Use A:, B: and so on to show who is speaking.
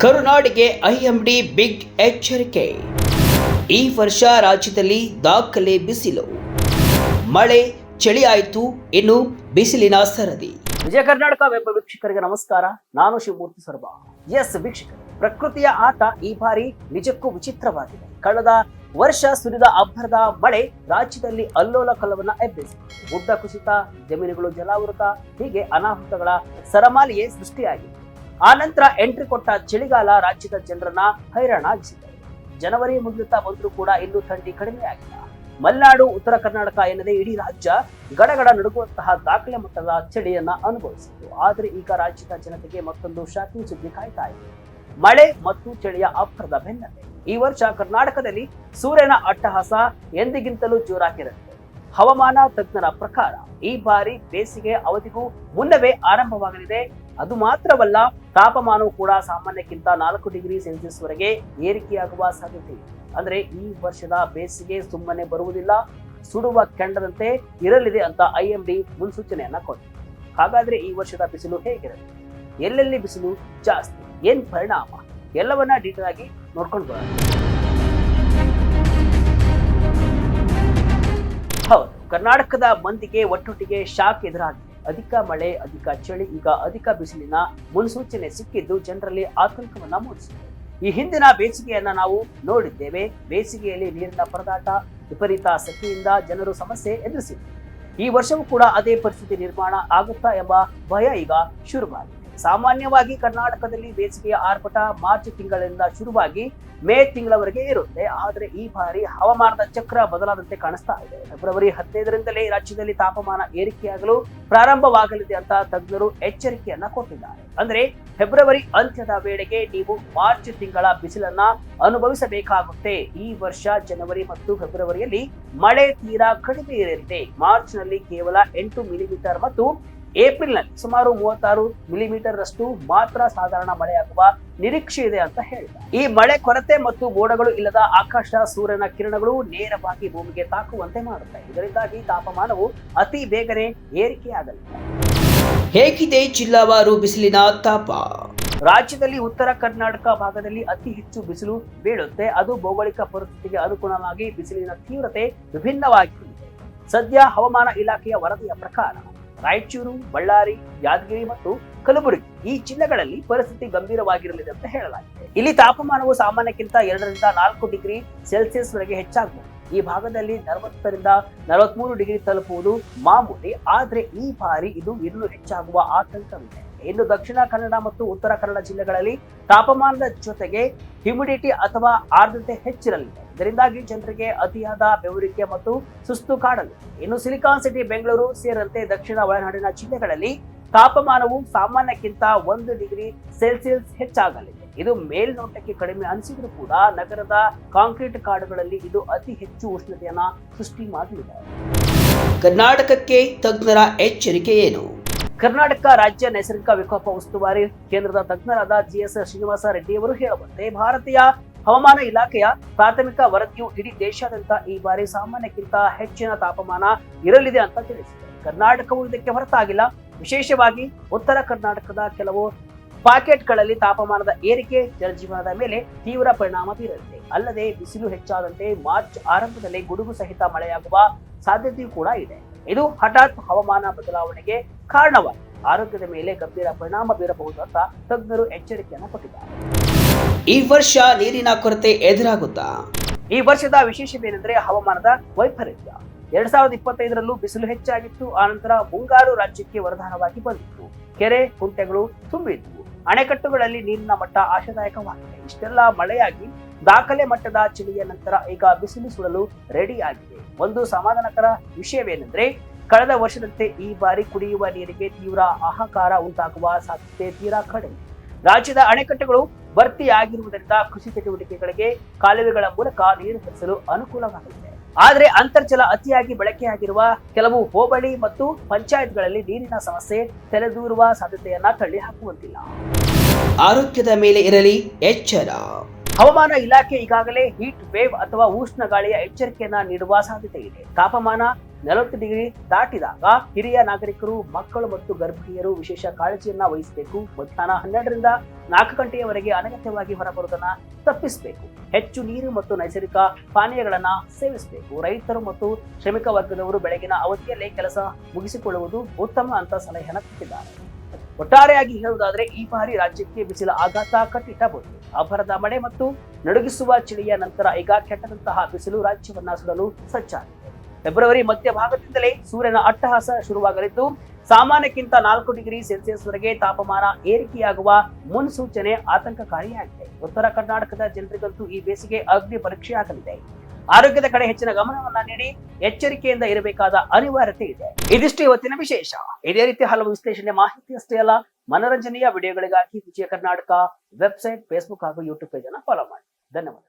A: ಕರುನಾಡಿಗೆ IMD big ಎಚ್ಚರಿಕೆ. ಈ ವರ್ಷ ರಾಜ್ಯದಲ್ಲಿ ದಾಖಲೆ ಬಿಸಿಲು, ಮಳೆ, ಚಳಿ ಆಯಿತು, ಇನ್ನು ಬಿಸಿಲಿನ ಸರದಿ. ವಿಜಯ ಕರ್ನಾಟಕ ವೆಬ್ ವೀಕ್ಷಕರಿಗೆ ನಮಸ್ಕಾರ. ನಾನು ಶಿವಮೂರ್ತಿ ಸರ್ಬಾ. ಎಸ್ ವೀಕ್ಷಕರು, ಪ್ರಕೃತಿಯ ಆಟ ಈ ಬಾರಿ ನಿಜಕ್ಕೂ ವಿಚಿತ್ರವಾಗಿದೆ. ಕಳೆದ ವರ್ಷ ಸುರಿದ ಅಬ್ಬರದ ಮಳೆ ರಾಜ್ಯದಲ್ಲಿ ಅಲ್ಲೋಲ ಕಲ್ಲವನ್ನ ಎಬ್ಬಿಸಿದೆ. ಗುಡ್ಡ ಕುಸಿತ, ಜಮೀನುಗಳು ಜಲಾವೃತ, ಹೀಗೆ ಅನಾಹುತಗಳ ಸರಮಾಲೆಯೇ ಸೃಷ್ಟಿಯಾಗಿದೆ. ಆ ನಂತರ ಎಂಟ್ರಿ ಕೊಟ್ಟ ಚಳಿಗಾಲ ರಾಜ್ಯದ ಜನರನ್ನ ಹೈರಾಣಾಗಿಸಿದೆ. ಜನವರಿ ಮುಗಿಯುತ್ತಾ ಬಂದರೂ ಕೂಡ ಇನ್ನೂ ಥಂಡಿ ಕಡಿಮೆಯಾಗಿಲ್ಲ. ಮಲೆನಾಡು, ಉತ್ತರ ಕರ್ನಾಟಕ ಎನ್ನದೇ ಇಡೀ ರಾಜ್ಯ ಗಡಗಡ ನಡುಗುವಂತಹ ದಾಖಲೆ ಮಟ್ಟದ ಚಳಿಯನ್ನ ಅನುಭವಿಸಿತು. ಆದರೆ ಈಗ ರಾಜ್ಯದ ಜನತೆಗೆ ಮತ್ತೊಂದು ಶಾಕಿಂಗ್ ಸುದ್ದಿ ಕಾಯ್ತಾ ಇದೆ. ಮಳೆ ಮತ್ತು ಚಳಿಯ ಅಬ್ಬರದ ಬೆನ್ನಲ್ಲೇ ಈ ವರ್ಷ ಕರ್ನಾಟಕದಲ್ಲಿ ಸೂರ್ಯನ ಅಟ್ಟಹಾಸ ಎಂದಿಗಿಂತಲೂ ಜೋರಾಗಿರುತ್ತೆ. ಹವಾಮಾನ ತಜ್ಞರ ಪ್ರಕಾರ ಈ ಬಾರಿ ಬೇಸಿಗೆ ಅವಧಿಗೂ ಮುನ್ನವೇ ಆರಂಭವಾಗಲಿದೆ. ಅದು ಮಾತ್ರವಲ್ಲ, ತಾಪಮಾನವು ಕೂಡ ಸಾಮಾನ್ಯಕ್ಕಿಂತ 4 ಡಿಗ್ರಿ ಸೆಲ್ಸಿಯಸ್ ವರೆಗೆ ಏರಿಕೆಯಾಗುವ ಸಾಧ್ಯತೆ ಇದೆ. ಅಂದ್ರೆ ಈ ವರ್ಷದ ಬೇಸಿಗೆ ಸುಮ್ಮನೆ ಬರುವುದಿಲ್ಲ, ಸುಡುವ ಕೆಂಡದಂತೆ ಇರಲಿದೆ ಅಂತ ಐಎಂಡಿ ಮುನ್ಸೂಚನೆಯನ್ನ ಕೊಟ್ಟಿದೆ. ಹಾಗಾದ್ರೆ ಈ ವರ್ಷದ ಬಿಸಿಲು ಹೇಗಿರುತ್ತೆ, ಎಲ್ಲೆಲ್ಲಿ ಬಿಸಿಲು ಜಾಸ್ತಿ, ಏನ್ ಪರಿಣಾಮ, ಎಲ್ಲವನ್ನ ಡೀಟೇಲ್ ಆಗಿ ನೋಡ್ಕೊಂಡು ಬರೋಣ. ಹೌದು, ಕರ್ನಾಟಕದ ಮಂದಿಗೆ ಒಟ್ಟೊಟ್ಟಿಗೆ ಶಾಕ್ ಎದುರಾಗಿದೆ. ಅಧಿಕ ಮಳೆ, ಅಧಿಕ ಚಳಿ, ಈಗ ಅಧಿಕ ಬಿಸಿಲಿನ ಮುನ್ಸೂಚನೆ ಸಿಕ್ಕಿದ್ದು ಜನರಲ್ಲಿ ಆತಂಕವನ್ನ ಮೂಡಿಸಿದೆ. ಈ ಹಿಂದಿನ ಬೇಸಿಗೆಯನ್ನ ನಾವು ನೋಡಿದ್ದೇವೆ. ಬೇಸಿಗೆಯಲ್ಲಿ ನೀರಿನ ಪರದಾಟ, ವಿಪರೀತ ಸೆಕೆಯಿಂದ ಜನರು ಸಮಸ್ಯೆ ಎದುರಿಸಿದರು. ಈ ವರ್ಷವೂ ಕೂಡ ಅದೇ ಪರಿಸ್ಥಿತಿ ನಿರ್ಮಾಣ ಆಗುತ್ತಾ ಎಂಬ ಭಯ ಈಗ ಶುರುವಾಗಿದೆ. ಸಾಮಾನ್ಯವಾಗಿ ಕರ್ನಾಟಕದಲ್ಲಿ ಬೇಸಿಗೆಯ ಆರ್ಭಟ ಮಾರ್ಚ್ ತಿಂಗಳಿಂದ ಶುರುವಾಗಿ ಮೇ ತಿಂಗಳವರೆಗೆ ಇರುತ್ತೆ. ಆದರೆ ಈ ಬಾರಿ ಹವಾಮಾನದ ಚಕ್ರ ಬದಲಾದಂತೆ ಕಾಣಿಸ್ತಾ ಇದೆ. ಫೆಬ್ರವರಿ 15ರಿಂದಲೇ ರಾಜ್ಯದಲ್ಲಿ ತಾಪಮಾನ ಏರಿಕೆಯಾಗಲು ಪ್ರಾರಂಭವಾಗಲಿದೆ ಅಂತ ತಜ್ಞರು ಎಚ್ಚರಿಕೆಯನ್ನ ಕೊಟ್ಟಿದ್ದಾರೆ. ಅಂದ್ರೆ ಫೆಬ್ರವರಿ ಅಂತ್ಯದ ವೇಳೆಗೆ ನೀವು ಮಾರ್ಚ್ ತಿಂಗಳ ಬಿಸಿಲನ್ನ ಅನುಭವಿಸಬೇಕಾಗುತ್ತೆ. ಈ ವರ್ಷ ಜನವರಿ ಮತ್ತು ಫೆಬ್ರವರಿಯಲ್ಲಿ ಮಳೆ ತೀರಾ ಕಡಿಮೆ ಇರಲಿದೆ. ಮಾರ್ಚ್ ನಲ್ಲಿ ಕೇವಲ 8 ಮಿಲಿಮೀಟರ್ ಮತ್ತು ಏಪ್ರಿಲ್ನಲ್ಲಿ ಸುಮಾರು 36 ಮಿಲಿಮೀಟರ್ ರಷ್ಟು ಮಾತ್ರ ಸಾಧಾರಣ ಮಳೆಯಾಗುವ ನಿರೀಕ್ಷೆ ಇದೆ ಅಂತ ಹೇಳಿದ್ದಾರೆ. ಈ ಮಳೆ ಕೊರತೆ ಮತ್ತು ಮೋಡಗಳು ಇಲ್ಲದ ಆಕಾಶ, ಸೂರ್ಯನ ಕಿರಣಗಳು ನೇರವಾಗಿ ಭೂಮಿಗೆ ತಾಕುವಂತೆ ಮಾಡುತ್ತೆ. ಇದರಿಂದಾಗಿ ತಾಪಮಾನವು ಅತಿ ಬೇಗನೆ ಏರಿಕೆಯಾಗಲಿದೆ. ಹೇಗಿದೆ ಜಿಲ್ಲಾವಾರು ಬಿಸಿಲಿನ ತಾಪ? ರಾಜ್ಯದಲ್ಲಿ ಉತ್ತರ ಕರ್ನಾಟಕ ಭಾಗದಲ್ಲಿ ಅತಿ ಹೆಚ್ಚು ಬಿಸಿಲು ಬೀಳುತ್ತೆ. ಅದು ಭೌಗೋಳಿಕ ಪರಿಸ್ಥಿತಿಗೆ ಅನುಗುಣವಾಗಿ ಬಿಸಿಲಿನ ತೀವ್ರತೆ ವಿಭಿನ್ನವಾಗಿರುತ್ತೆ. ಸದ್ಯ ಹವಾಮಾನ ಇಲಾಖೆಯ ವರದಿಯ ಪ್ರಕಾರ ರಾಯಚೂರು, ಬಳ್ಳಾರಿ, ಯಾದಗಿರಿ ಮತ್ತು ಕಲಬುರಗಿ ಈ ಜಿಲ್ಲೆಗಳಲ್ಲಿ ಪರಿಸ್ಥಿತಿ ಗಂಭೀರವಾಗಿರಲಿದೆ ಅಂತ ಹೇಳಲಾಗಿದೆ. ಇಲ್ಲಿ ತಾಪಮಾನವು ಸಾಮಾನ್ಯಕ್ಕಿಂತ 2 ರಿಂದ 4 ಡಿಗ್ರಿ ಸೆಲ್ಸಿಯಸ್ ವರೆಗೆ ಹೆಚ್ಚಾಗಬಹುದು. ಈ ಭಾಗದಲ್ಲಿ 40 ರಿಂದ 43 ಡಿಗ್ರಿ ತಲುಪುವುದು ಮಾಮೂಲಿ. ಆದ್ರೆ ಈ ಬಾರಿ ಇದು ಇನ್ನೂ ಹೆಚ್ಚಾಗುವ ಆತಂಕವಿದೆ. ಇನ್ನು ದಕ್ಷಿಣ ಕನ್ನಡ ಮತ್ತು ಉತ್ತರ ಕನ್ನಡ ಜಿಲ್ಲೆಗಳಲ್ಲಿ ತಾಪಮಾನದ ಜೊತೆಗೆ ಹ್ಯುಮಿಡಿಟಿ ಅಥವಾ ಆರ್ದ್ರತೆ ಹೆಚ್ಚಿರಲಿದೆ. ಇದರಿಂದಾಗಿ ಜನರಿಗೆ ಅತಿಯಾದ ಬೆವರಿಕೆ ಮತ್ತು ಸುಸ್ತು ಕಾಡಲಿದೆ. ಇನ್ನು ಸಿಲಿಕಾನ್ ಸಿಟಿ ಬೆಂಗಳೂರು ಸೇರಿದಂತೆ ದಕ್ಷಿಣ ಒಳನಾಡಿನ ಜಿಲ್ಲೆಗಳಲ್ಲಿ ತಾಪಮಾನವು ಸಾಮಾನ್ಯಕ್ಕಿಂತ 1 ಡಿಗ್ರಿ ಸೆಲ್ಸಿಯಸ್ ಹೆಚ್ಚಾಗಲಿದೆ. ಇದು ಮೇಲ್ನೋಟಕ್ಕೆ ಕಡಿಮೆ ಅನಿಸಿದರೂ ಕೂಡ ನಗರದ ಕಾಂಕ್ರೀಟ್ ಕಾಡುಗಳಲ್ಲಿ ಇದು ಅತಿ ಹೆಚ್ಚು ಉಷ್ಣತೆಯನ್ನ ಸೃಷ್ಟಿ ಮಾಡಲಿದೆ. ಕರ್ನಾಟಕಕ್ಕೆ ತಜ್ಞರ ಎಚ್ಚರಿಕೆ ಏನು? ಕರ್ನಾಟಕ ರಾಜ್ಯ ನೈಸರ್ಗಿಕ ವಿಕೋಪ ಉಸ್ತುವಾರಿ ಕೇಂದ್ರದ ತಜ್ಞರಾದ ಜಿಎಸ್ ಶ್ರೀನಿವಾಸ ರೆಡ್ಡಿ ಅವರು ಹೇಳುವಂತೆ ಭಾರತೀಯ ಹವಾಮಾನ ಇಲಾಖೆಯ ಪ್ರಾಥಮಿಕ ವರದಿಯು ಇಡೀ ದೇಶಾದ್ಯಂತ ಈ ಬಾರಿ ಸಾಮಾನ್ಯಕ್ಕಿಂತ ಹೆಚ್ಚಿನ ತಾಪಮಾನ ಇರಲಿದೆ ಅಂತ ತಿಳಿಸಿದೆ. ಕರ್ನಾಟಕವು ಇದಕ್ಕೆ ಹೊರತಾಗಿಲ್ಲ. ವಿಶೇಷವಾಗಿ ಉತ್ತರ ಕರ್ನಾಟಕದ ಕೆಲವು ಪಾಕೆಟ್ಗಳಲ್ಲಿ ತಾಪಮಾನದ ಏರಿಕೆ ಜನಜೀವನದ ಮೇಲೆ ತೀವ್ರ ಪರಿಣಾಮ ಬೀರಲಿದೆ. ಅಲ್ಲದೆ ಬಿಸಿಲು ಹೆಚ್ಚಾದಂತೆ ಮಾರ್ಚ್ ಆರಂಭದಲ್ಲಿ ಗುಡುಗು ಸಹಿತ ಮಳೆಯಾಗುವ ಸಾಧ್ಯತೆಯೂ ಕೂಡ ಇದೆ. ಇದು ಹಠಾತ್ ಹವಾಮಾನ ಬದಲಾವಣೆಗೆ ಕಾರಣವಾಗಿ ಆರೋಗ್ಯದ ಮೇಲೆ ಗಂಭೀರ ಪರಿಣಾಮ ಬೀರಬಹುದು ಅಂತ ತಜ್ಞರು ಎಚ್ಚರಿಕೆಯನ್ನು ಕೊಟ್ಟಿದ್ದಾರೆ. ಈ ವರ್ಷ ನೀರಿನ ಕೊರತೆ ಎದುರಾಗುತ್ತಾ? ಈ ವರ್ಷದ ವಿಶೇಷವೇನೆಂದ್ರೆ ಹವಾಮಾನದ ವೈಪರೀತ್ಯ. 2025ರಲ್ಲೂ ಬಿಸಿಲು ಹೆಚ್ಚಾಗಿತ್ತು. ಆನಂತರ ಮುಂಗಾರು ರಾಜ್ಯಕ್ಕೆ ವರದಾನವಾಗಿ ಬಂದಿತ್ತು. ಕೆರೆ ಕುಂಟೆಗಳು ತುಂಬಿದ್ವು. ಅಣೆಕಟ್ಟುಗಳಲ್ಲಿ ನೀರಿನ ಮಟ್ಟ ಆಶಾದಾಯಕವಾಗಿದೆ. ಇಷ್ಟೆಲ್ಲ ಮಳೆಯಾಗಿ ದಾಖಲೆ ಮಟ್ಟದ ಚಳಿಯ ನಂತರ ಈಗ ಬಿಸಿಲು ಸುಡಲು ರೆಡಿ ಆಗಿದೆ. ಒಂದು ಸಮಾಧಾನಕರ ವಿಷಯವೇನೆಂದ್ರೆ ಕಳೆದ ವರ್ಷದಂತೆ ಈ ಬಾರಿ ಕುಡಿಯುವ ನೀರಿಗೆ ತೀವ್ರ ಹಾಹಾಕಾರ ಉಂಟಾಗುವ ಸಾಧ್ಯತೆ ತೀರಾ ಕಡಿಮೆ. ರಾಜ್ಯದ ಅಣೆಕಟ್ಟೆಗಳು ಭರ್ತಿಯಾಗಿರುವುದರಿಂದ ಕೃಷಿ ಚಟುವಟಿಕೆಗಳಿಗೆ ಕಾಲುವೆಗಳ ಮೂಲಕ ನೀರು ಹರಿಸಲು ಅನುಕೂಲವಾಗಲಿದೆ. ಆದರೆ ಅಂತರ್ಜಲ ಅತಿಯಾಗಿ ಬಳಕೆಯಾಗಿರುವ ಕೆಲವು ಹೋಬಳಿ ಮತ್ತು ಪಂಚಾಯತ್ಗಳಲ್ಲಿ ನೀರಿನ ಸಮಸ್ಯೆ ತಲೆದೂರುವ ಸಾಧ್ಯತೆಯನ್ನ ತಳ್ಳಿ ಹಾಕುವಂತಿಲ್ಲ. ಆರೋಗ್ಯದ ಮೇಲೆ ಇರಲಿ ಎಚ್ಚರ. ಹವಾಮಾನ ಇಲಾಖೆ ಈಗಾಗಲೇ ಹೀಟ್ ವೇವ್ ಅಥವಾ ಉಷ್ಣ ಗಾಳಿಯ ಎಚ್ಚರಿಕೆಯನ್ನ ನೀಡುವ ಸಾಧ್ಯತೆ ಇದೆ. ತಾಪಮಾನ 40 ಡಿಗ್ರಿ ದಾಟಿದಾಗ ಹಿರಿಯ ನಾಗರಿಕರು, ಮಕ್ಕಳು ಮತ್ತು ಗರ್ಭಿಣಿಯರು ವಿಶೇಷ ಕಾಳಜಿಯನ್ನ ವಹಿಸಬೇಕು. ಮಧ್ಯಾಹ್ನ 12ರಿಂದ 4 ಗಂಟೆಯವರೆಗೆ ಅನಗತ್ಯವಾಗಿ ಹೊರಬರುವುದನ್ನ ತಪ್ಪಿಸಬೇಕು. ಹೆಚ್ಚು ನೀರು ಮತ್ತು ನೈಸರ್ಗಿಕ ಪಾನೀಯಗಳನ್ನ ಸೇವಿಸಬೇಕು. ರೈತರು ಮತ್ತು ಶ್ರಮಿಕ ವರ್ಗದವರು ಬೆಳಗಿನ ಅವಧಿಯಲ್ಲೇ ಕೆಲಸ ಮುಗಿಸಿಕೊಳ್ಳುವುದು ಉತ್ತಮ ಅಂತ ಸಲಹೆಯನ್ನು ಕೊಟ್ಟಿದ್ದಾರೆ. ಒಟ್ಟಾರೆಯಾಗಿ ಹೇಳುವುದಾದ್ರೆ ಈ ಬಾರಿ ರಾಜ್ಯಕ್ಕೆ ಬಿಸಿಲ ಆಘಾತ ಕಟ್ಟಿಟ್ಟಬಹುದು. ಅಬ್ಬರದ ಮಳೆ ಮತ್ತು ನಡುಗಿಸುವ ಚಳಿಯ ನಂತರ ಈಗ ಕೆಟ್ಟದಂತಹ ಬಿಸಿಲು ರಾಜ್ಯವನ್ನ ಸುಡಲು ಸಜ್ಜಾಗಿದೆ. ಫೆಬ್ರವರಿ ಮಧ್ಯಭಾಗದಿಂದಲೇ ಸೂರ್ಯನ ಅಟ್ಟಹಾಸ ಶುರುವಾಗಲಿದ್ದು, ಸಾಮಾನ್ಯಕ್ಕಿಂತ 4 ಡಿಗ್ರಿ ಸೆಲ್ಸಿಯಸ್ ವರೆಗೆ ತಾಪಮಾನ ಏರಿಕೆಯಾಗುವ ಮುನ್ಸೂಚನೆ ಆತಂಕಕಾರಿಯಾಗಿದೆ. ಉತ್ತರ ಕರ್ನಾಟಕದ ಜನರಿಗಂತೂ ಈ ಬೇಸಿಗೆ ಅಗ್ನಿ ಪರೀಕ್ಷೆಯಾಗಲಿದೆ. ಆರೋಗ್ಯದ ಕಡೆ ಹೆಚ್ಚಿನ ಗಮನವನ್ನ ನೀಡಿ ಎಚ್ಚರಿಕೆಯಿಂದ ಇರಬೇಕಾದ ಅನಿವಾರ್ಯತೆ ಇದೆ. ಇದಿಷ್ಟು ಇವತ್ತಿನ ವಿಶೇಷ. ಇದೇ ರೀತಿ ಹಲವು ವಿಶ್ಲೇಷಣೆ ಮಾಹಿತಿ ಅಷ್ಟೇ ಅಲ್ಲ, ಮನೋರಂಜನೆಯ ವಿಡಿಯೋಗಳಿಗಾಗಿ ವಿಜಯ ಕರ್ನಾಟಕ ವೆಬ್ಸೈಟ್, ಫೇಸ್ಬುಕ್ ಹಾಗೂ ಯೂಟ್ಯೂಬ್ ಪೇಜ್ ಅನ್ನು ಫಾಲೋ ಮಾಡಿ. ಧನ್ಯವಾದ.